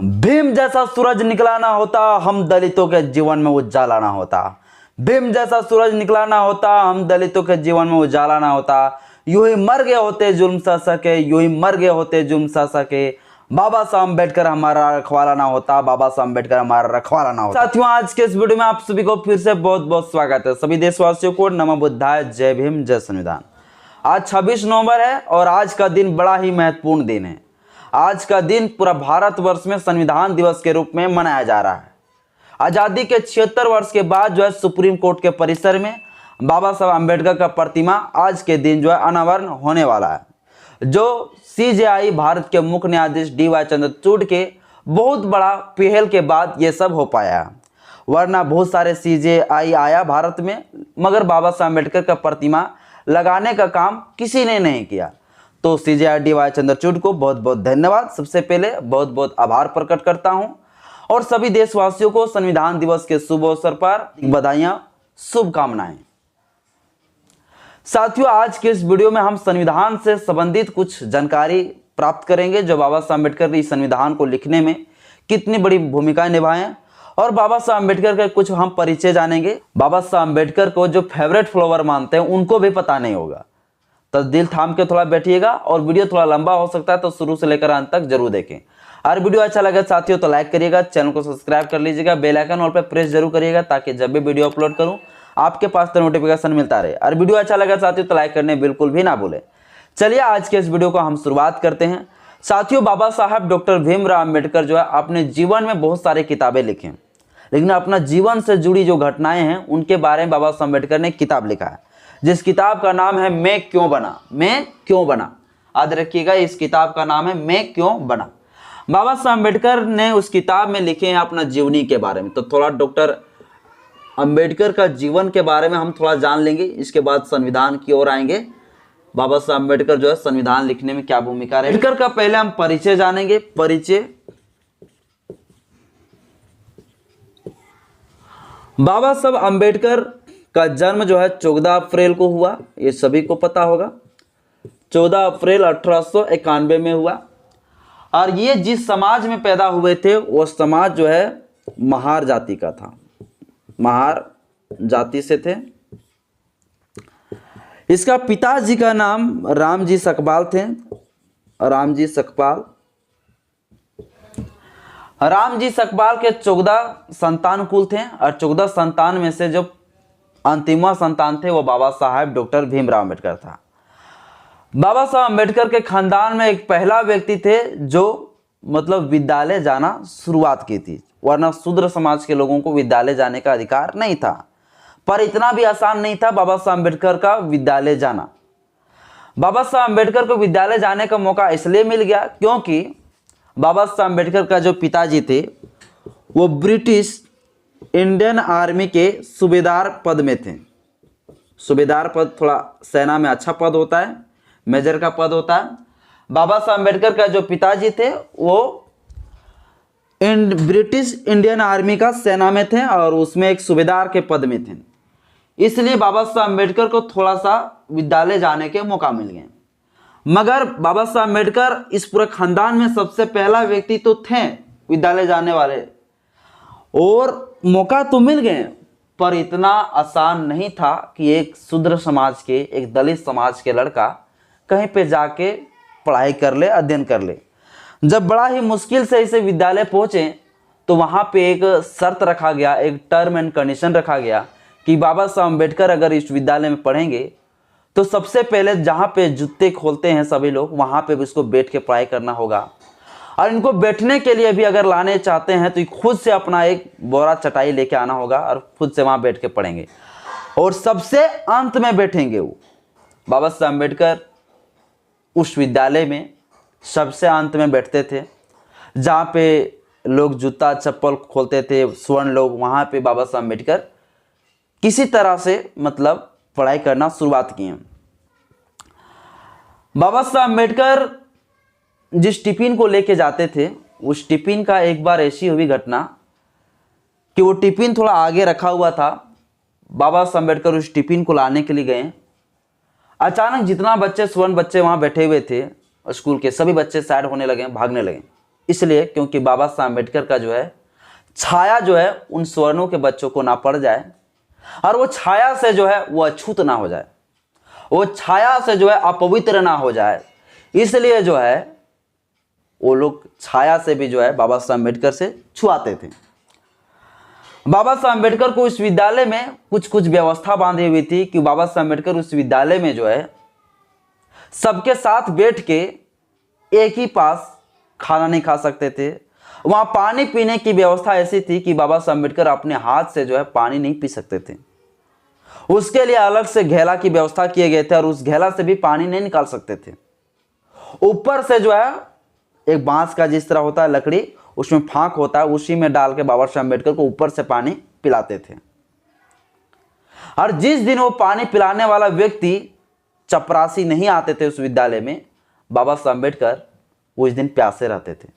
भीम जैसा सूरज निकला ना होता, हम दलितों के जीवन में उजाला ना होता। भीम जैसा सूरज निकला ना होता, हम दलितों के जीवन में उजाला ना होता। यूं ही मर गए होते जुल्म सह सके, यूं ही मर गए होते जुल्म सह सके। बाबा साहब अम्बेडकर हमारा रखवाला ना होता, बाबा साहब अम्बेडकर हमारा रखवाला ना होता। साथियों, आज के इस वीडियो में आप सभी को फिर से बहुत बहुत स्वागत है। सभी देशवासियों को नमो बुद्धाय, जय भीम, जय संविधान। आज 26 नवंबर है और आज का दिन बड़ा ही महत्वपूर्ण दिन है। आज का दिन पूरा भारतवर्ष में संविधान दिवस के रूप में मनाया जा रहा है। आजादी के 76 वर्ष के बाद जो है सुप्रीम कोर्ट के परिसर में बाबा साहब अम्बेडकर का प्रतिमा आज के दिन जो है अनावरण होने वाला है, जो सीजेआई भारत के मुख्य न्यायाधीश DY चंद्रचूड़ के बहुत बड़ा पहल के बाद ये सब हो पाया है। वरना बहुत सारे सीजेआई आया भारत में, मगर बाबा साहब अम्बेडकर का प्रतिमा लगाने का काम किसी ने नहीं किया। तो सीजेआई DY चंद्रचूड़ को बहुत बहुत धन्यवाद। सबसे पहले बहुत बहुत आभार प्रकट करता हूं और सभी देशवासियों को संविधान दिवस के शुभ अवसर पर बधाइयां, शुभकामनाएं। साथियों, आज के इस वीडियो में हम संविधान से संबंधित कुछ जानकारी प्राप्त करेंगे, जो बाबा साहब अम्बेडकर ने इस संविधान को लिखने में कितनी बड़ी भूमिका निभाए और बाबा साहब अम्बेडकर का कुछ हम परिचय जानेंगे। बाबा साहब अम्बेडकर को जो फेवरेट फ्लावर मानते हैं उनको भी पता नहीं होगा, तो दिल थाम के थोड़ा बैठिएगा और वीडियो थोड़ा लंबा हो सकता है, तो शुरू से लेकर अंत तक जरूर देखें। और वीडियो अच्छा लगे साथियों तो लाइक करिएगा, चैनल को सब्सक्राइब कर लीजिएगा, बेल आइकन ऑल पे प्रेस जरूर करिएगा, ताकि जब भी वीडियो अपलोड करूं आपके पास तो नोटिफिकेशन मिलता रहे। और वीडियो अच्छा लगा साथियों तो लाइक करने बिल्कुल भी ना भूलें। चलिए आज के इस वीडियो को हम शुरुआत करते हैं। साथियों, बाबा साहब डॉक्टर भीमराव अम्बेडकर जो है अपने जीवन में बहुत सारी किताबें लिखी, लेकिन अपना जीवन से जुड़ी जो घटनाएं हैं उनके बारे में बाबा साहब अम्बेडकर ने किताब लिखा है, जिस किताब का नाम है मैं क्यों बना। मैं क्यों बना, याद रखिएगा, इस किताब का नाम है मैं क्यों बना। बाबा साहब अम्बेडकर ने उस किताब में लिखे हैं अपना जीवनी के बारे में। तो थोड़ा डॉक्टर अम्बेडकर का जीवन के बारे में हम थोड़ा जान लेंगे, इसके बाद संविधान की ओर आएंगे। बाबा साहब अम्बेडकर जो है संविधान लिखने में क्या भूमिका रही। अम्बेडकर का पहले हम परिचय जानेंगे। परिचय, बाबा साहब अम्बेडकर का जन्म जो है 14 अप्रैल को हुआ, ये सभी को पता होगा। 14 अप्रैल 1891 में हुआ। और ये जिस समाज में पैदा हुए थे वो समाज जो है महार जाति का था, महार जाति से थे। इसका पिताजी का नाम रामजी सकपाल थे। रामजी सकपाल, रामजी सकपाल के 14 संतान कुल थे और 14 संतान में से जो अंतिम संतान थे वो बाबा साहब डॉक्टर भीमराव अम्बेडकर था। बाबा साहब अम्बेडकर के खानदान में एक पहला व्यक्ति थे जो मतलब विद्यालय जाना शुरुआत की थी, वरना शूद्र समाज के लोगों को विद्यालय जाने का अधिकार नहीं था। पर इतना भी आसान नहीं था बाबा साहब अम्बेडकर का विद्यालय जाना। बाबा साहब अम्बेडकर को विद्यालय जाने का मौका इसलिए मिल गया क्योंकि बाबा साहब अम्बेडकर का जो पिताजी थे वो ब्रिटिश इंडियन आर्मी के सूबेदार पद में थे। सूबेदार पद थोड़ा सेना में अच्छा पद होता है, मेजर का पद होता है। बाबा साहब अम्बेडकर का जो पिताजी थे वो ब्रिटिश इंडियन आर्मी का सेना में थे और उसमें एक सूबेदार के पद में थे। इसलिए बाबा साहब अम्बेडकर को थोड़ा सा विद्यालय जाने के मौका मिल गए। मगर बाबा साहब अम्बेडकर इस पूरे खानदान में सबसे पहला व्यक्ति तो थे विद्यालय जाने वाले, और मौका तो मिल गए, पर इतना आसान नहीं था कि एक शूद्र समाज के, एक दलित समाज के लड़का कहीं पे जाके पढ़ाई कर ले, अध्ययन कर ले। जब बड़ा ही मुश्किल से इसे विद्यालय पहुंचे तो वहां पे एक शर्त रखा गया, एक टर्म एंड कंडीशन रखा गया कि बाबा साहब अम्बेडकर अगर इस विद्यालय में पढ़ेंगे तो सबसे पहले जहाँ पे जूते खोलते हैं सभी लोग वहां पे भी इसको बैठ के पढ़ाई करना होगा। और इनको बैठने के लिए भी अगर लाने चाहते हैं तो खुद से अपना एक बोरा चटाई लेके आना होगा और खुद से वहां बैठ के पढ़ेंगे, और सबसे अंत में बैठेंगे वो। बाबा साहब अम्बेडकर उस विद्यालय में सबसे अंत में बैठते थे, जहाँ पे लोग जूता चप्पल खोलते थे, स्वर्ण लोग, वहाँ पे बाबा साहब अम्बेडकर किसी तरह से मतलब पढ़ाई करना शुरुआत किए। बाबा साहब अम्बेडकर जिस टिफिन को लेके जाते थे उस टिफिन का एक बार ऐसी हुई घटना कि वो टिफिन थोड़ा आगे रखा हुआ था। बाबा साहब अम्बेडकर उस टिफिन को लाने के लिए गए। अचानक जितना बच्चे, स्वर्ण बच्चे वहां बैठे हुए थे स्कूल के, सभी बच्चे साइड होने लगे, भागने लगे। इसलिए क्योंकि बाबा साहब अम्बेडकर का जो है छाया जो है उन स्वर्णों के बच्चों को ना पड़ जाए, और वो छाया से जो है वो अछूत ना हो जाए, वो छाया से जो है अपवित्र ना हो जाए। इसलिए जो है वो लोग छाया से भी जो है बाबा साहब अम्बेडकर से छुआते थे। बाबा साहब अम्बेडकर को इस विद्यालय में कुछ व्यवस्था बांधी हुई थी कि बाबा साहब अम्बेडकर उस विद्यालय में जो है सबके साथ बैठ के एक ही पास खाना नहीं खा सकते थे। वहाँ पानी पीने की व्यवस्था ऐसी थी कि बाबा साहब अम्बेडकर अपने हाथ से जो है पानी नहीं पी सकते थे। उसके लिए अलग से घेला की व्यवस्था किए गए थे और उस घेला से भी पानी नहीं निकाल सकते थे। ऊपर से जो है एक बांस का जिस तरह होता है लकड़ी, उसमें फांक होता है, उसी में डाल के बाबा साहब अम्बेडकर को ऊपर से पानी पिलाते थे। और जिस दिन वो पानी पिलाने वाला व्यक्ति चपरासी नहीं आते थे उस विद्यालय में, बाबा साहब अम्बेडकर वो इस दिन प्यासे रहते थे।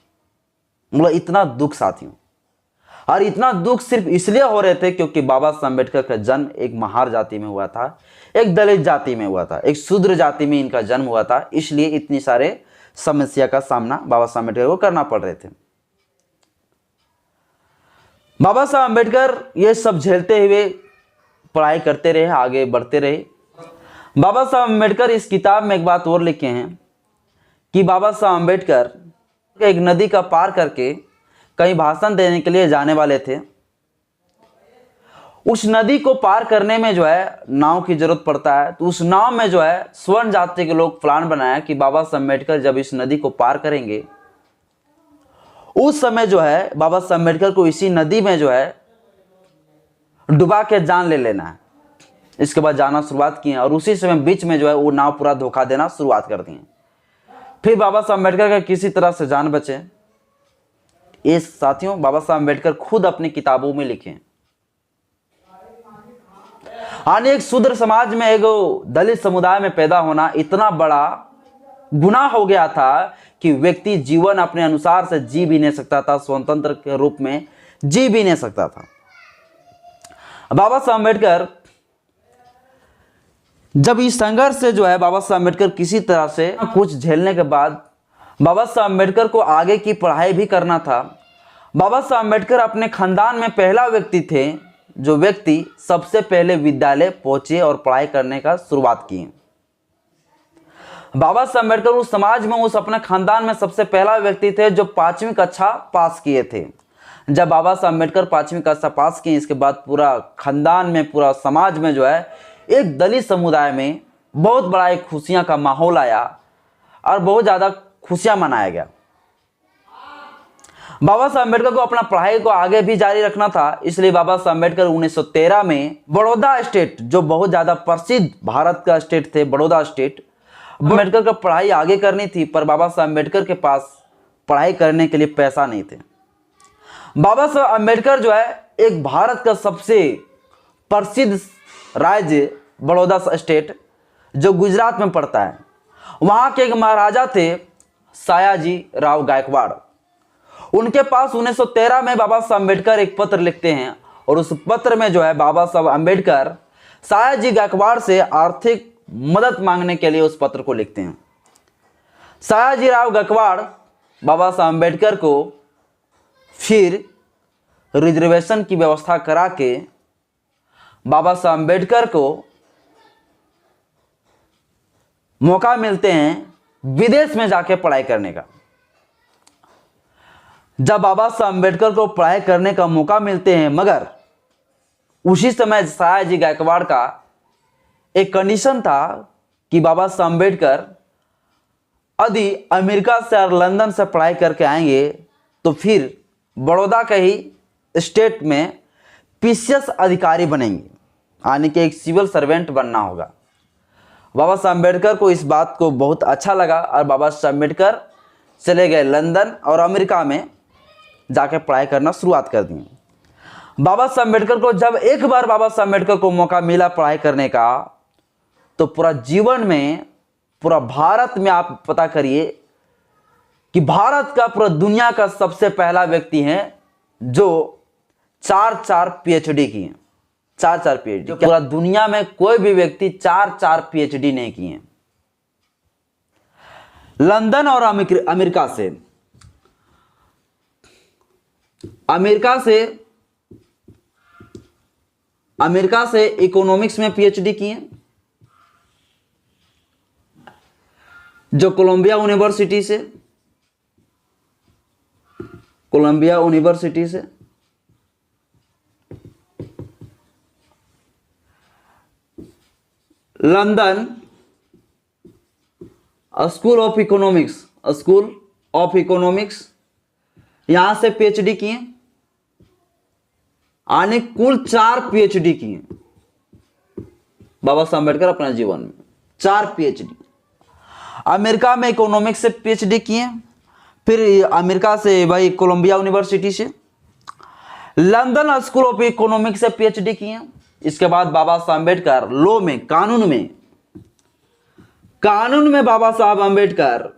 मतलब इतना दुख साथियों, और इतना दुख सिर्फ इसलिए हो रहे थे क्योंकि बाबा साहब अम्बेडकर का जन्म एक महार जाति में हुआ था, एक दलित जाति में हुआ था, एक शूद्र जाति में इनका जन्म हुआ था। इसलिए इतनी सारे समस्या का सामना बाबा साहब अम्बेडकर को करना पड़ रहे थे। बाबा साहब अम्बेडकर ये सब झेलते हुए पढ़ाई करते रहे, आगे बढ़ते रहे। बाबा साहब अम्बेडकर इस किताब में एक बात और लिखे हैं कि बाबा साहब अम्बेडकर एक नदी का पार करके कहीं भाषण देने के लिए जाने वाले थे। उस नदी को पार करने में जो है नाव की जरूरत पड़ता है। तो उस नाव में जो है स्वर्ण जाति के लोग प्लान बनाया कि बाबा साहब अम्बेडकर जब इस नदी को पार करेंगे उस समय जो है बाबा साहब अम्बेडकर को इसी नदी में जो है डुबा के जान ले लेना है। इसके बाद जाना शुरुआत किए और उसी समय बीच में जो है वो नाव पूरा धोखा देना शुरुआत कर दिए। फिर बाबा साहब अम्बेडकर का किसी तरह से जान बचे। ये साथियों बाबा साहब अम्बेडकर खुद अपनी किताबों में लिखे। आने एक शूद्र समाज में एक दलित समुदाय में पैदा होना इतना बड़ा गुनाह हो गया था कि व्यक्ति जीवन अपने अनुसार से जी भी नहीं सकता था, स्वतंत्र के रूप में जी भी नहीं सकता था। बाबा साहब अम्बेडकर जब इस संघर्ष से जो है बाबा साहब अम्बेडकर किसी तरह से कुछ झेलने के बाद बाबा साहब अम्बेडकर को आगे की पढ़ाई भी करना था। बाबा साहब अम्बेडकर अपने खानदान में पहला व्यक्ति थे जो व्यक्ति सबसे पहले विद्यालय पहुंचे और पढ़ाई करने का शुरुआत की। बाबा साहब अम्बेडकर उस समाज में, उस अपने खानदान में सबसे पहला व्यक्ति थे जो 5वीं कक्षा पास किए थे। जब बाबा साहब अम्बेडकर 5वीं कक्षा पास किए, इसके बाद पूरा खानदान में, पूरा समाज में जो है एक दलित समुदाय में बहुत बड़ा एक खुशियां का माहौल आया और बहुत ज़्यादा खुशियां मनाया गया। बाबा साहब अम्बेडकर को अपना पढ़ाई को आगे भी जारी रखना था। इसलिए बाबा साहब अम्बेडकर 1913 में बड़ौदा स्टेट, जो बहुत ज़्यादा प्रसिद्ध भारत का स्टेट थे, बड़ौदा स्टेट, अम्बेडकर का पढ़ाई आगे करनी थी, पर बाबा साहब अम्बेडकर के पास पढ़ाई करने के लिए पैसा नहीं थे। बाबा साहब अम्बेडकर जो है एक भारत का सबसे प्रसिद्ध राज्य बड़ौदा स्टेट जो गुजरात में पड़ता है, वहाँ के एक महाराजा थे सयाजी राव गायकवाड़। उनके पास 1913 में बाबा साहब अम्बेडकर एक पत्र लिखते हैं और उस पत्र में जो है बाबा साहब अम्बेडकर सयाजी गायकवाड़ से आर्थिक मदद मांगने के लिए उस पत्र को लिखते हैं। सयाजी राव गायकवाड़ बाबा साहब अम्बेडकर को फिर रिजर्वेशन की व्यवस्था करा के बाबा साहब अम्बेडकर को मौका मिलते हैं विदेश में जाके पढ़ाई करने का। जब बाबा साहब अम्बेडकर को पढ़ाई करने का मौका मिलते हैं, मगर उसी समय सयाजी गायकवाड़ का एक कंडीशन था कि बाबा साहब अम्बेडकर यदि अमेरिका से और लंदन से पढ़ाई करके आएंगे तो फिर बड़ौदा के ही स्टेट में पीसीएस अधिकारी बनेंगे, यानी कि एक सिविल सर्वेंट बनना होगा। बाबा साहब अम्बेडकर को इस बात को बहुत अच्छा लगा और बाबा साहब अम्बेडकर चले गए लंदन और अमेरिका में जाके पढ़ाई करना शुरुआत कर दी। बाबा साहब अम्बेडकर को जब एक बार बाबा साहब अम्बेडकर को मौका मिला पढ़ाई करने का, तो पूरा जीवन में, पूरा भारत में आप पता करिए कि भारत का, पूरा दुनिया का सबसे पहला व्यक्ति है जो 4 पीएचडी किए। 4 पीएचडी, पूरा दुनिया में कोई भी व्यक्ति 4 पीएचडी नहीं किए। लंदन और अमेरिका से अमेरिका से इकोनॉमिक्स में पीएचडी किए, जो कोलंबिया यूनिवर्सिटी से लंदन स्कूल ऑफ इकोनॉमिक्स यहां से पीएचडी किए, आने कुल 4 पीएचडी किए बाबा साहब अम्बेडकर अपने जीवन में। 4 पीएचडी अमेरिका में इकोनॉमिक्स से पीएचडी किए, फिर अमेरिका से भाई कोलंबिया यूनिवर्सिटी से, लंदन स्कूल ऑफ इकोनॉमिक्स से पीएचडी किए। इसके बाद बाबा साहब अम्बेडकर लॉ में कानून में बाबा साहब अम्बेडकर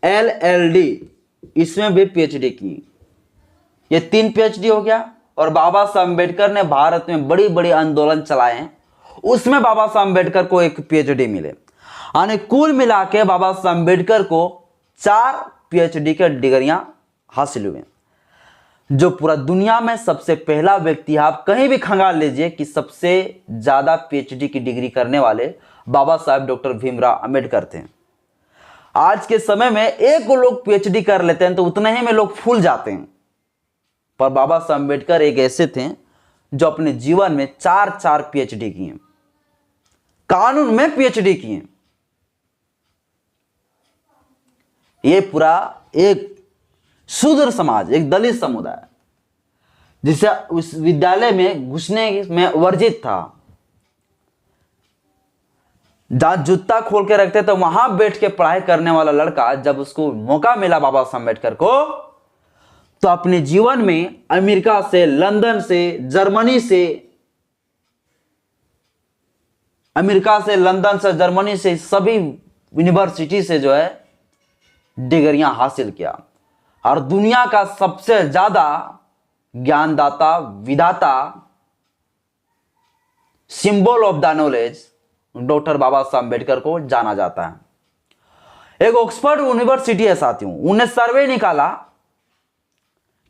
एलएलडी इसमें भी पीएचडी की। ये 3 पीएचडी हो गया। और बाबा साहब अम्बेडकर ने भारत में बड़ी बड़ी आंदोलन चलाए हैं, उसमें बाबा साहब अम्बेडकर को 1 पीएचडी मिले। यानी कुल मिला के बाबा साहब अम्बेडकर को 4 पीएचडी के डिग्रियां हासिल हुए, जो पूरा दुनिया में सबसे पहला व्यक्ति, आप कहीं भी खंगाल लीजिए कि सबसे ज्यादा पीएचडी की डिग्री करने वाले बाबा साहब डॉक्टर भीमराव अम्बेडकर थे। आज के समय में एक लोग पीएचडी कर लेते हैं तो उतने ही में लोग फूल जाते हैं, पर बाबा साहब अम्बेडकर एक ऐसे थे जो अपने जीवन में 4 पीएचडी किए, कानून में पीएचडी किए। ये पूरा एक शूद्र समाज, एक दलित समुदाय जिसे उस विद्यालय में घुसने में वर्जित था, जहां जूता खोल के रखते तो वहां बैठ के पढ़ाई करने वाला लड़का, जब उसको मौका मिला बाबा साहब अम्बेडकर को, तो अपने जीवन में अमेरिका से, लंदन से, जर्मनी से सभी यूनिवर्सिटी से जो है डिग्रियां हासिल किया। और दुनिया का सबसे ज्यादा ज्ञानदाता, विधाता, symbol of the knowledge doctor Baba Saheb Ambedkar को जाना जाता है। एक ऑक्सफोर्ड यूनिवर्सिटी है साथियों, उन्हें सर्वे निकाला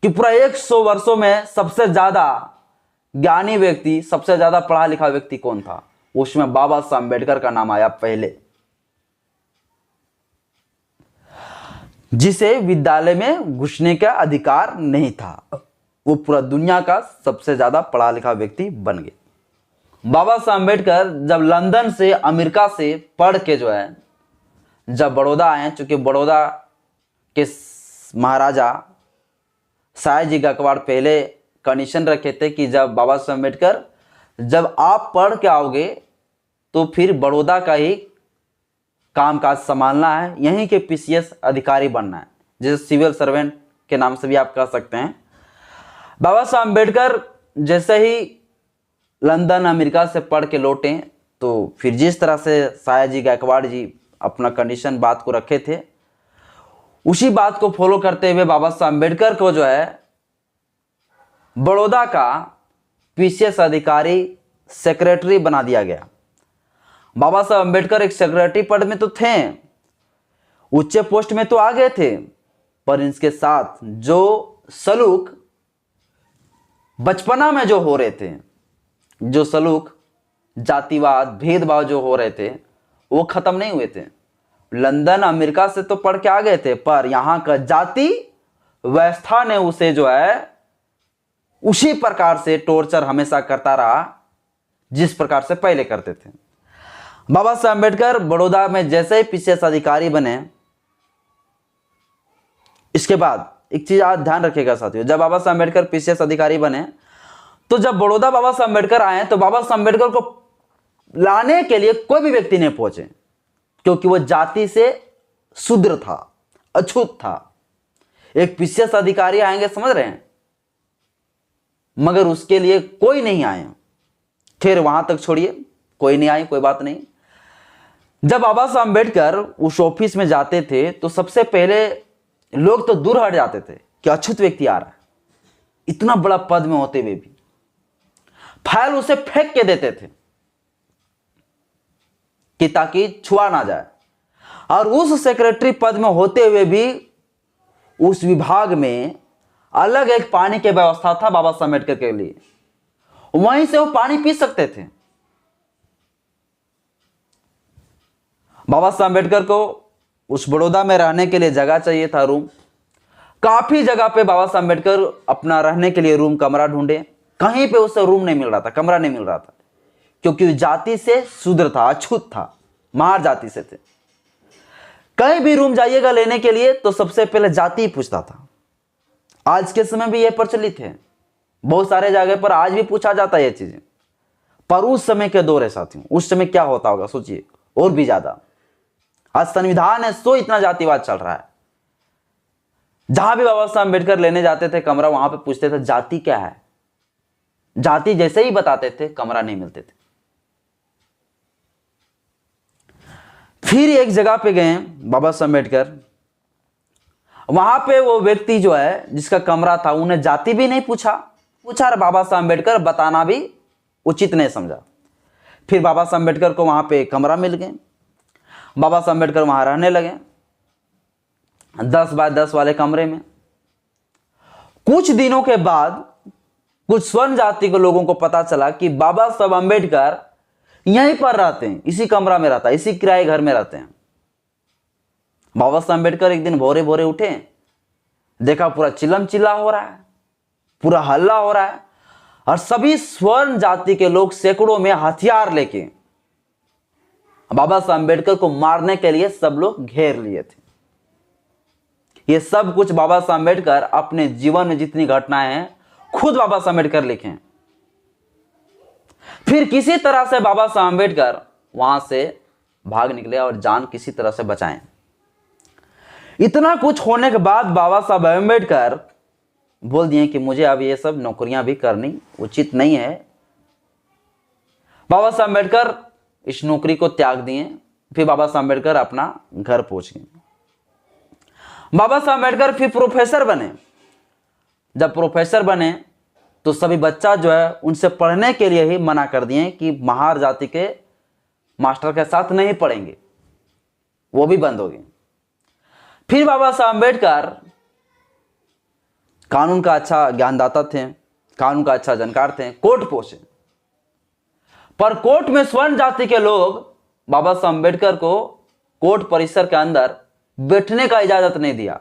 कि पूरा 100 वर्षों में सबसे ज्यादा ज्ञानी व्यक्ति, सबसे ज्यादा पढ़ा लिखा व्यक्ति कौन था। उसमें बाबा साहब अम्बेडकर का नाम आया पहले, जिसे विद्यालय में घुसने का अधिकार नहीं था। वो पूरा दुनिया का सबसे ज्यादा पढ़ा लिखा व्यक्ति बन गए। बाबा साहब अम्बेडकर जब लंदन से, अमेरिका से पढ़ के जो है जब बड़ौदा आए, चूंकि बड़ौदा के महाराजा सयाजी गायकवाड़ पहले कंडीशन रखे थे कि जब बाबा साहब अम्बेडकर जब आप पढ़ के आओगे तो फिर बड़ौदा का ही कामकाज संभालना है, यहीं के पीसीएस अधिकारी बनना है, जैसे सिविल सर्वेंट के नाम से भी आप कह सकते हैं। बाबा साहब अम्बेडकर जैसे ही लंदन, अमेरिका से पढ़ के लौटे, तो फिर जिस तरह से सयाजी गायकवाड़ जी अपना कंडीशन बात को रखे थे, उसी बात को फॉलो करते हुए बाबा साहब अम्बेडकर को जो है बड़ौदा का पीसीएस अधिकारी, सेक्रेटरी बना दिया गया। बाबा साहब अम्बेडकर एक सेक्रेटरी पद में तो थे, उच्च पोस्ट में तो आ गए थे, पर इसके साथ जो सलूक बचपना में जो हो रहे थे, जो सलूक जातिवाद, भेदभाव जो हो रहे थे, वो खत्म नहीं हुए थे। लंदन, अमेरिका से तो पढ़ के आ गए थे, पर यहां का जाति व्यवस्था ने उसे जो है उसी प्रकार से टॉर्चर हमेशा करता रहा जिस प्रकार से पहले करते थे। बाबा साहब अम्बेडकर बड़ौदा में जैसे ही पीसीएस अधिकारी बने, इसके बाद एक चीज आज ध्यान रखिएगा साथियों, जब बाबा साहब अम्बेडकर पीसीएस अधिकारी बने, तो जब बड़ौदा बाबा साहब अम्बेडकर आए तो बाबा साहब अम्बेडकर को लाने के लिए कोई भी व्यक्ति नहीं पहुंचे, क्योंकि वो जाति से शूद्र था, अछूत था। एक पीसीएस अधिकारी आएंगे, समझ रहे हैं, मगर उसके लिए कोई नहीं आए। खैर वहां तक छोड़िए, कोई नहीं आए, कोई बात नहीं। जब बाबा साहब अम्बेडकर उस ऑफिस में जाते थे तो सबसे पहले लोग तो दूर हट जाते थे कि अछूत व्यक्ति आ रहा है, इतना बड़ा पद में होते हुए भी फाइल उसे फेंक के देते थे कि ताकि छुआ ना जाए। और उस सेक्रेटरी पद में होते हुए भी उस विभाग में अलग एक पानी की व्यवस्था था बाबा साहब अम्बेडकर के लिए, वहीं से वो पानी पी सकते थे। बाबा साहब अम्बेडकर को उस बड़ौदा में रहने के लिए जगह चाहिए था, रूम। काफी जगह पे बाबा साहब अम्बेडकर अपना रहने के लिए रूम, कमरा ढूंढे, कहीं पे उसे रूम नहीं मिल रहा था, कमरा नहीं मिल रहा था, क्योंकि जाति से शूद्र था, अछूत था, महार जाति से थे। कहीं भी रूम जाइएगा लेने के लिए तो सबसे पहले जाति ही पूछता था। आज के समय भी यह प्रचलित है, बहुत सारे जगह पर आज भी पूछा जाता है ये चीजें, पर उस समय के दौर है साथियों, उस समय क्या होता होगा सोचिए, और भी ज्यादा। आज संविधान है सो इतना जातिवाद चल रहा है। जहां भी बाबा साहब अम्बेडकर लेने जाते थे कमरा, वहां पे पूछते थे जाति क्या है, जाति जैसे ही बताते थे कमरा नहीं मिलते थे। फिर एक जगह पे गए बाबा साहब अम्बेडकर, वहां पे वो व्यक्ति जो है जिसका कमरा था, उन्हें जाति भी नहीं पूछा और बाबा साहब अम्बेडकर बताना भी उचित नहीं समझा। फिर बाबा साहब अम्बेडकर को वहां पे कमरा मिल गए, बाबा साहब अम्बेडकर वहां रहने लगे 10 बाय 10 वाले कमरे में। कुछ दिनों के बाद कुछ स्वर्ण जाति के लोगों को पता चला कि बाबा साहब अम्बेडकर यहीं पर रहते हैं, इसी कमरा में रहता है, इसी किराए घर में रहते हैं। बाबा साहब अम्बेडकर एक दिन भोरे भोरे उठे, देखा पूरा चिल्लम चिल्ला हो रहा है, पूरा हल्ला हो रहा है, और सभी स्वर्ण जाति के लोग सैकड़ों में हथियार लेके बाबा साहब अम्बेडकर को मारने के लिए सब लोग घेर लिए थे। ये सब कुछ बाबा साहब अम्बेडकर अपने जीवन में जितनी घटनाएं हैं खुद बाबा साहब अम्बेडकर लिखे। फिर किसी तरह से बाबा साहब अम्बेडकर वहां से भाग निकले और जान किसी तरह से बचाएं। इतना कुछ होने के बाद बाबा साहब अम्बेडकर बोल दिए कि मुझे अब ये सब नौकरियां भी करनी उचित नहीं है। बाबा साहब अम्बेडकर इस नौकरी को त्याग दिए। फिर बाबा साहब अम्बेडकर अपना घर पहुंच गए। बाबा साहब अम्बेडकर फिर प्रोफेसर बने। जब प्रोफेसर बने तो सभी बच्चा जो है उनसे पढ़ने के लिए ही मना कर दिए कि महार जाति के मास्टर के साथ नहीं पढ़ेंगे, वो भी बंद हो गए। फिर बाबा साहब अम्बेडकर कानून का अच्छा ज्ञानदाता थे, कानून का अच्छा जानकार थे, कोर्ट पहुंचे, पर कोर्ट में स्वर्ण जाति के लोग बाबा साहब अम्बेडकर को कोर्ट परिसर के अंदर बैठने का इजाजत नहीं दिया।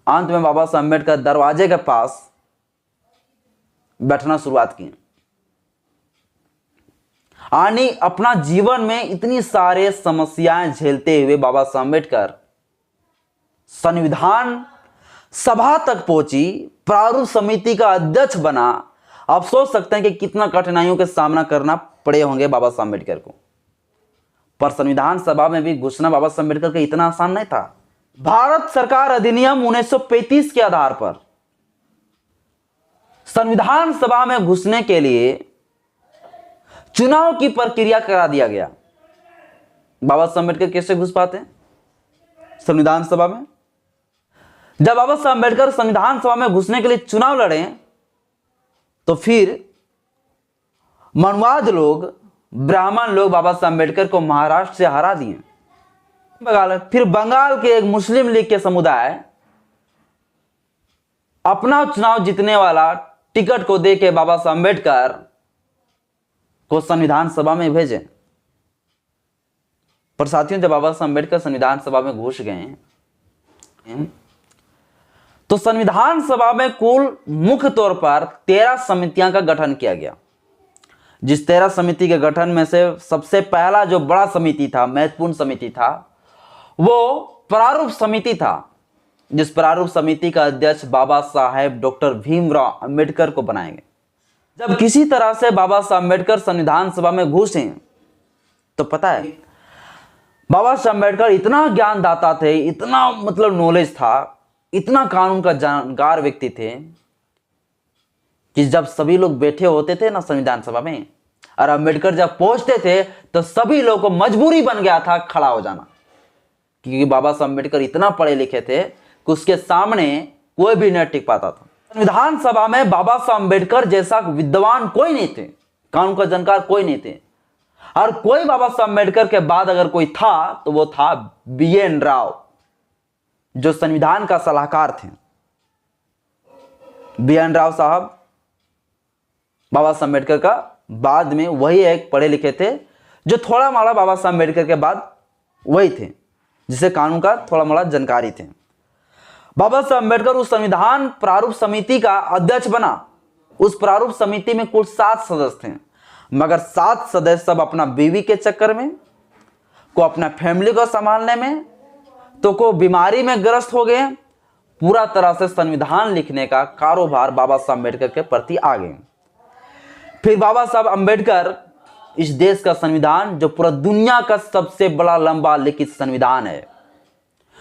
अंत में बाबा साहब अम्बेडकर दरवाजे के पास बैठना शुरुआत की। यानी अपना जीवन में इतनी सारे समस्याएं झेलते हुए बाबा साहब अम्बेडकर संविधान सभा तक पहुंची, प्रारूप समिति का अध्यक्ष बना। आप सोच सकते हैं कि कितना कठिनाइयों का सामना करना पड़े होंगे बाबा साहब अम्बेडकर को, पर संविधान सभा में भी घुसना बाबा साहब अम्बेडकर का इतना आसान नहीं था। भारत सरकार अधिनियम 1935 के आधार पर संविधान सभा में घुसने के लिए चुनाव की प्रक्रिया करा दिया गया। बाबा साहब अम्बेडकर कैसे घुस पाते हैं संविधान सभा में? जब बाबा साहब अम्बेडकर संविधान सभा में घुसने के लिए चुनाव लड़े तो फिर मनवाद लोग, ब्राह्मण लोग बाबा साहब अम्बेडकर को महाराष्ट्र से हरा दिए। फिर बंगाल के एक मुस्लिम लीग के समुदाय अपना चुनाव जीतने वाला टिकट को दे के बाबा साहब अम्बेडकर को संविधान सभा में भेजे। पर साथियों, जब बाबा साहब अम्बेडकर संविधान सभा में घुस गए तो संविधान सभा में कुल मुख्य तौर पर 13 समितियां का गठन किया गया। जिस 13 समिति के गठन में से सबसे पहला जो बड़ा समिति था, महत्वपूर्ण समिति था, वो प्रारूप समिति था, जिस प्रारूप समिति का अध्यक्ष बाबा साहेब डॉक्टर भीमराव अंबेडकर को बनाएंगे। जब किसी तरह से बाबा साहब अम्बेडकर संविधान सभा में घुसे तो पता है बाबा साहब अम्बेडकर इतना ज्ञानदाता थे, इतना मतलब नॉलेज था, इतना कानून का जानकार व्यक्ति थे कि जब सभी लोग बैठे होते थे ना संविधान सभा में और अम्बेडकर जब पहुंचते थे तो सभी लोगों को मजबूरी बन गया था खड़ा हो जाना, क्योंकि बाबा साहब अम्बेडकर इतना पढ़े लिखे थे कि उसके सामने कोई भी नहीं टिक पाता था। संविधान सभा में बाबा साहब अम्बेडकर जैसा विद्वान कोई नहीं थे, कानून का जानकार कोई नहीं थे, और कोई बाबा साहब अम्बेडकर के बाद अगर कोई था तो वो था BN राव, जो संविधान का सलाहकार थे। BN राव साहब बाबा साहब अम्बेडकर का बाद में वही एक पढ़े लिखे थे, जो थोड़ा मोड़ा बाबा साहब अम्बेडकर के बाद वही थे, जिसे कानून का थोड़ा मोड़ा जानकारी थे। बाबा साहब अम्बेडकर उस संविधान प्रारूप समिति का अध्यक्ष बना। उस प्रारूप समिति में कुल 7 सदस्य थे, मगर 7 सदस्य सब अपना बीवी के चक्कर में, को अपना फैमिली को संभालने में, तो को बीमारी में ग्रस्त हो गए। पूरा तरह से संविधान लिखने का कारोबार बाबा साहब अम्बेडकर के प्रति आ गए। फिर बाबा साहब अम्बेडकर इस देश का संविधान, जो पूरा दुनिया का सबसे बड़ा लंबा लिखित संविधान है,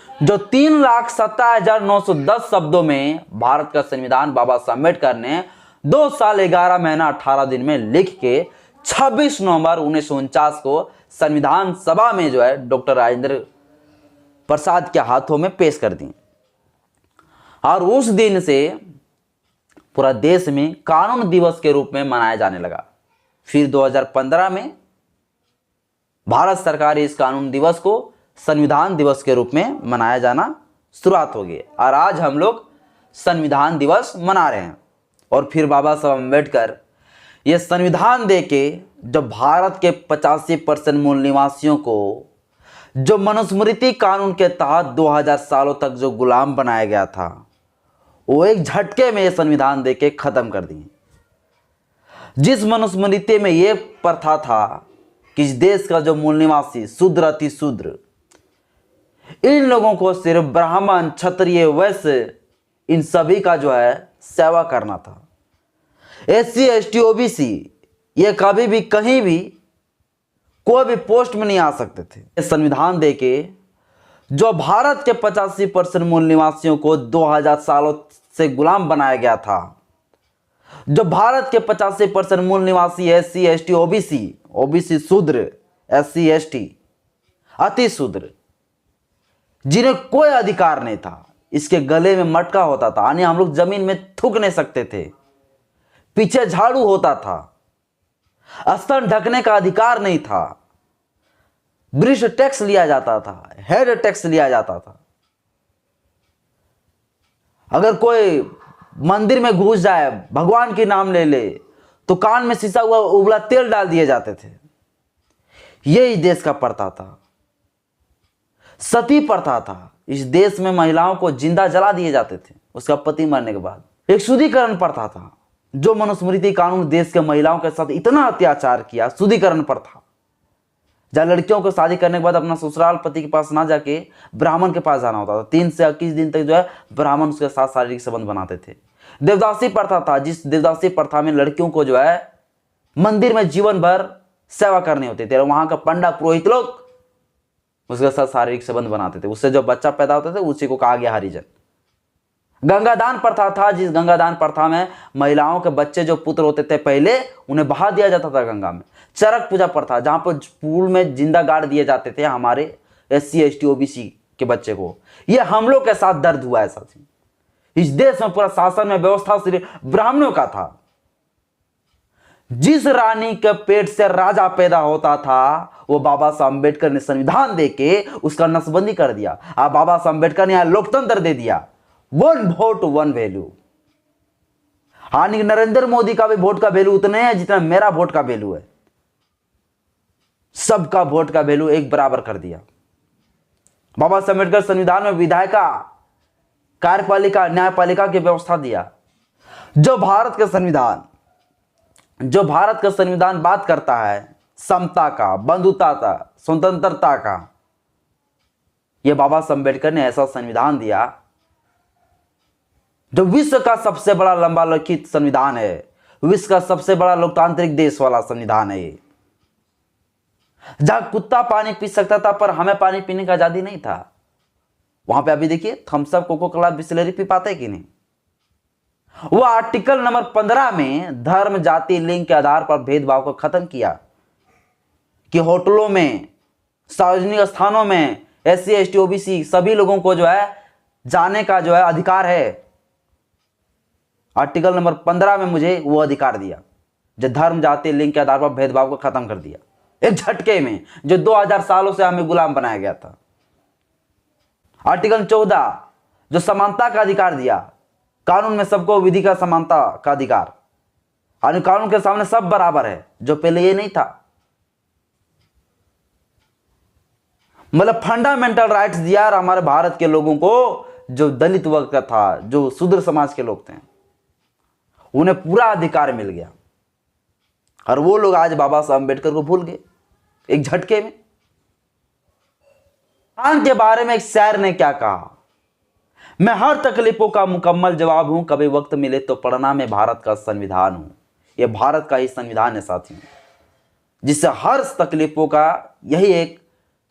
जो 3,70,910 शब्दों में भारत का संविधान बाबा साहब अम्बेडकर ने 2 साल 11 महीना 18 दिन में लिख के 26 नवंबर 1949 को संविधान सभा में जो है डॉक्टर राजेंद्र प्रसाद के हाथों में पेश कर दी। और उस दिन से पूरा देश में कानून दिवस के रूप में मनाया जाने लगा। फिर 2015 में भारत सरकार इस कानून दिवस को संविधान दिवस के रूप में मनाया जाना शुरुआत हो गई और आज हम लोग संविधान दिवस मना रहे हैं। और फिर बाबा साहब अम्बेडकर ये संविधान दे के जो भारत के 85% मूल निवासियों को जो मनुस्मृति कानून के तहत 2000 सालों तक जो गुलाम बनाया गया था, वो एक झटके में ये संविधान दे के खत्म कर दिए। जिस मनुस्मृति में ये प्रथा था कि इस देश का जो मूल निवासी शूद्र अति शूद्र, इन लोगों को सिर्फ ब्राह्मण क्षत्रिय वैश्य इन सभी का जो है सेवा करना था। SC ST OBC ये कभी भी कहीं भी कोई भी पोस्ट में नहीं आ सकते थे। संविधान देके जो भारत के 85% मूल निवासियों को 2000 सालों से गुलाम बनाया गया था, जो भारत के 85% मूल निवासी SC ST OBC शूद्र, SC ST अति शूद्र, जिन्हें कोई अधिकार नहीं था, इसके गले में मटका होता था, यानी हम लोग जमीन में थूक नहीं सकते थे, पीछे झाड़ू होता था, स्तन ढकने का अधिकार नहीं था, ब्रिज टैक्स लिया जाता था, हेड टैक्स लिया जाता था। अगर कोई मंदिर में घुस जाए, भगवान के नाम ले ले, तो कान में सीसा हुआ उबला तेल डाल दिए जाते थे। यही देश का प्रथा था। सती प्रथा था। इस देश में महिलाओं को जिंदा जला दिए जाते थे उसका पति मरने के बाद। एक शुद्धिकरण प्रथा था, जो मनुस्मृति कानून देश के महिलाओं के साथ इतना अत्याचार किया। शुद्धिकरण प्रथा, जहाँ लड़कियों को शादी करने के बाद अपना ससुराल पति के पास ना जाके ब्राह्मण के पास जाना होता था। 3 से 21 दिन तक जो है ब्राह्मण उसके साथ शारीरिक संबंध बनाते थे। देवदासी प्रथा था, जिस देवदासी प्रथा में लड़कियों को जो है मंदिर में जीवन भर सेवा करनी होती थी। वहां का पंडा पुरोहित लोग उसके साथ शारीरिक संबंध बनाते थे। उससे जो बच्चा पैदा होता था उसी को कहा गया हरिजन। गंगादान प्रथा था, जिस गंगादान प्रथा में महिलाओं के बच्चे जो पुत्र होते थे पहले उन्हें बहा दिया जाता था गंगा में। चरक पूजा प्रथा, जहां पर पूल में जिंदा गाड़ दिए जाते थे हमारे SC ST OBC के बच्चे को। ये हम लोग के साथ दर्द हुआ है साथी। इस देश में पूरा शासन में व्यवस्था सिर्फ ब्राह्मणों का था। जिस रानी के पेट से राजा पैदा होता था वो बाबा साहब अम्बेडकर ने संविधान देके उसका नसबंदी कर दिया। अब बाबा साहब अम्बेडकर ने यहां लोकतंत्र दे दिया, 1 वोट 1 वैल्यू। हानि नरेंद्र मोदी का भी वोट का वैल्यू उतना है जितना मेरा वोट का वैल्यू है। सबका वोट का वैल्यू एक बराबर कर दिया। बाबा साहब अम्बेडकर संविधान में विधायिका, कार्यपालिका, न्यायपालिका की व्यवस्था दिया। जो भारत का संविधान बात करता है समता का, बंधुता का, स्वतंत्रता का, यह बाबा साहब अम्बेडकर ने ऐसा संविधान दिया जो विश्व का सबसे बड़ा लंबा लिखित संविधान है, विश्व का सबसे बड़ा लोकतांत्रिक देश वाला संविधान है ये। जहां कुत्ता पानी पी सकता था पर हमें पानी पीने का आजादी नहीं था, वहां पे अभी देखिए Thums Up, Coca, Bisleri पी पाते हैं कि नहीं। वो आर्टिकल नंबर 15 में धर्म, जाति, लिंग के आधार पर भेदभाव को खत्म किया कि होटलों में, सार्वजनिक स्थानों में SC ST OBC सभी लोगों को जो है जाने का जो है अधिकार है। आर्टिकल नंबर 15 में मुझे वो अधिकार दिया जो धर्म, जाति, लिंग के आधार पर भेदभाव को खत्म कर दिया एक झटके में, जो 2000 सालों से हमें गुलाम बनाया गया था। आर्टिकल 14 जो समानता का अधिकार दिया, कानून में सबको विधि का समानता का अधिकार, और कानून के सामने सब बराबर है, जो पहले ये नहीं था। मतलब फंडामेंटल राइट्स दिया हमारे भारत के लोगों को, जो दलित वर्ग का था, जो शूद्र समाज के लोग थे, उन्हें पूरा अधिकार मिल गया। और वो लोग आज बाबा साहब अम्बेडकर को भूल गए एक झटके में। संविधान के बारे में एक शायर ने क्या कहा, मैं हर तकलीफों का मुकम्मल जवाब हूं, कभी वक्त मिले तो पढ़ना, मैं भारत का संविधान हूं। यह भारत का ही संविधान है साथियों, जिससे हर तकलीफों का यही एक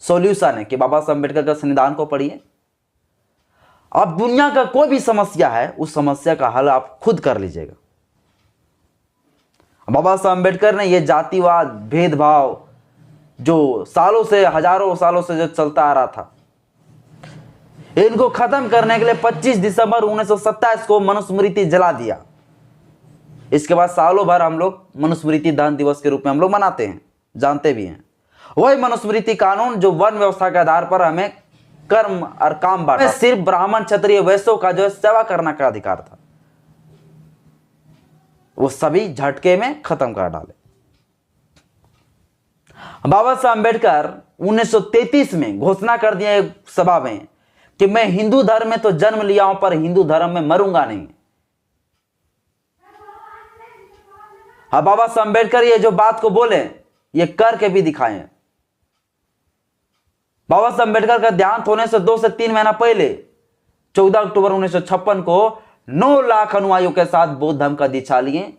सॉल्यूशन है कि बाबा साहब अम्बेडकर का संविधान को पढ़िए। अब दुनिया का कोई भी समस्या है, उस समस्या का हल आप खुद कर लीजिएगा। बाबा साहब अम्बेडकर ने यह जातिवाद, भेदभाव जो सालों से, हजारों सालों से जो चलता आ रहा था, इनको खत्म करने के लिए 25 दिसंबर 1927 को मनुस्मृति जला दिया। इसके बाद सालों भर हम लोग मनुस्मृति दहन दिवस के रूप में हम लोग मनाते हैं, जानते भी हैं। वही मनुस्मृति कानून जो वन व्यवस्था के आधार पर हमें कर्म और काम बांटा, सिर्फ ब्राह्मण, क्षत्रिय, वैश्यों का जो सेवा करने का अधिकार था, वो सभी झटके में खत्म कर डाले। बाबा साहब अम्बेडकर 1933 में घोषणा कर दिया एक सभा में कि मैं हिंदू धर्म में तो जन्म लिया हूं, पर हिंदू धर्म में मरूंगा नहीं। अब बाबा साहब अम्बेडकर ये जो बात को बोले, ये करके भी दिखाए। बाबा साहब अम्बेडकर का देहांत होने से 2 से 3 महीना पहले 14 अक्टूबर 1956 को 9 लाख अनुयायियों के साथ बौद्ध धर्म का दीक्षा लिए।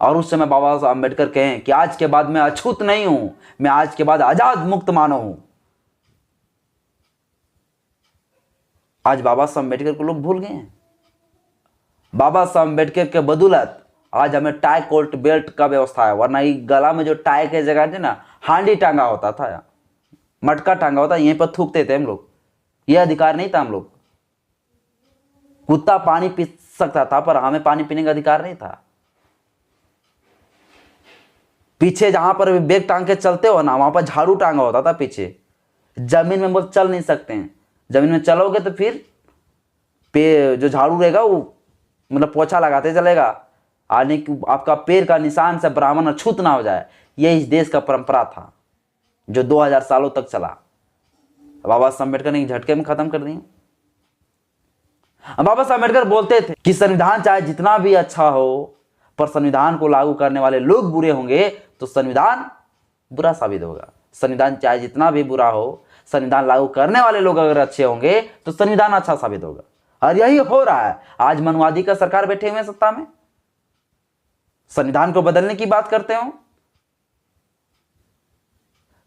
और उस समय बाबा साहब अम्बेडकर कहें कि आज के बाद मैं अछूत नहीं हूं, मैं आज के बाद आजाद मुक्त मानव हूं। आज बाबा साहब अम्बेडकर को लोग भूल गए हैं। बाबा साहब अम्बेडकर के बदौलत आज हमें टाई कोल्ट बेल्ट का व्यवस्था है, वरना ये गला में जो टाई के जगह थे ना, हांडी टांगा होता था, मटका टांगा होता, यहीं पर थूकते थे हम लोग। ये अधिकार नहीं था हम लोग। कुत्ता पानी पी सकता था, पर हमें पानी पीने का अधिकार नहीं था। पीछे जहां पर बैग टांग के चलते हो ना, वहां पर झाड़ू टांगा होता था पीछे। जमीन में बोल चल नहीं सकते हैं, जमीन में चलोगे तो फिर जो झाड़ू रहेगा वो मतलब पोछा लगाते चलेगा, आने की आपका पैर का निशान से ब्राह्मण अछूत ना हो जाए। ये इस देश का परंपरा था जो 2000 सालों तक चला। बाबा साहब अम्बेडकर ने एक झटके में खत्म कर दिया। बाबा साहब अम्बेडकर बोलते थे कि संविधान चाहे जितना भी अच्छा हो, पर संविधान को लागू करने वाले लोग बुरे होंगे तो संविधान बुरा साबित होगा। संविधान चाहे जितना भी बुरा हो, संविधान लागू करने वाले लोग अगर अच्छे होंगे तो संविधान अच्छा साबित होगा। और यही हो रहा है। आज मनवादी का सरकार बैठे हुए सत्ता में, संविधान को बदलने की बात करते हो।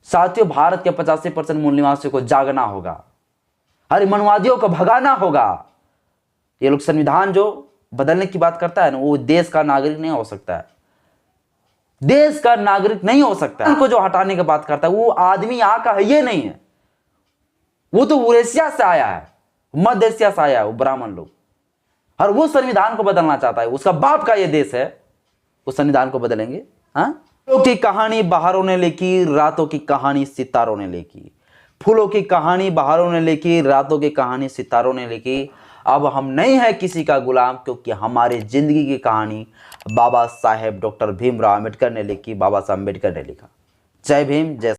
साथियों, भारत के 85% मूल निवासियों को जागना होगा, अरे मनवादियों को भगाना होगा। ये लोग संविधान जो बदलने की बात करता है ना, वो देश का नागरिक नहीं हो सकता है, देश का नागरिक नहीं हो सकता है। उनको जो हटाने की बात करता है, वो आदमी यहां का है ये नहीं है, वो तो यूरेशिया से आया है, मध्य एशिया से आया है वो ब्राह्मण लोग। और वो संविधान को बदलना चाहता है, उसका बाप का ये देश है, उस संविधान को बदलेंगे। हाँ, फूलों की कहानी बहारों ने लिखी, रातों की कहानी सितारों ने लिखी। फूलों की कहानी बहारों ने लिखी, रातों की कहानी सितारों ने लिखी। अब हम नहीं है किसी का गुलाम, क्योंकि हमारी जिंदगी की कहानी बाबा साहेब डॉक्टर भीमराव अम्बेडकर ने लिखी, बाबा साहब अम्बेडकर ने लिखा। जय भीम, जय